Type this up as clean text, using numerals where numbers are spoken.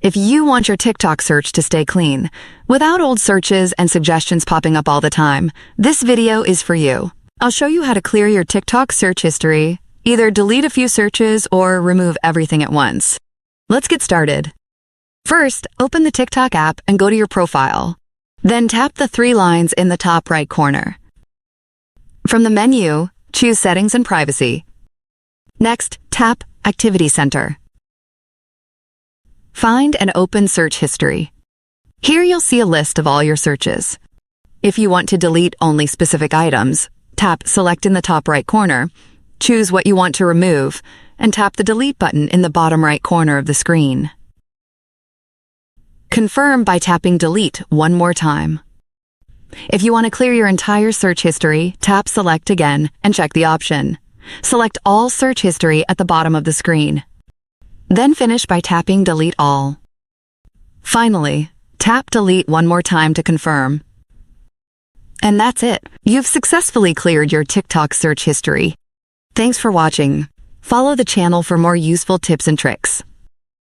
If you want your TikTok search to stay clean, without old searches and suggestions popping up all the time, this video is for you. I'll show you how to clear your TikTok search history, either delete a few searches or remove everything at once. Let's get started. First, open the TikTok app and go to your profile. Then tap the three lines in the top right corner. From the menu, choose Settings and Privacy. Next, tap Activity Center. Find and open Search History. Here you'll see a list of all your searches. If you want to delete only specific items, tap Select in the top right corner, choose what you want to remove, and tap the Delete button in the bottom right corner of the screen. Confirm by tapping Delete one more time. If you want to clear your entire search history, tap Select again and check the option. Select All Search History at the bottom of the screen. Then finish by tapping Delete All. Finally, tap Delete one more time to confirm. And that's it. You've successfully cleared your TikTok search history. Thanks for watching. Follow the channel for more useful tips and tricks.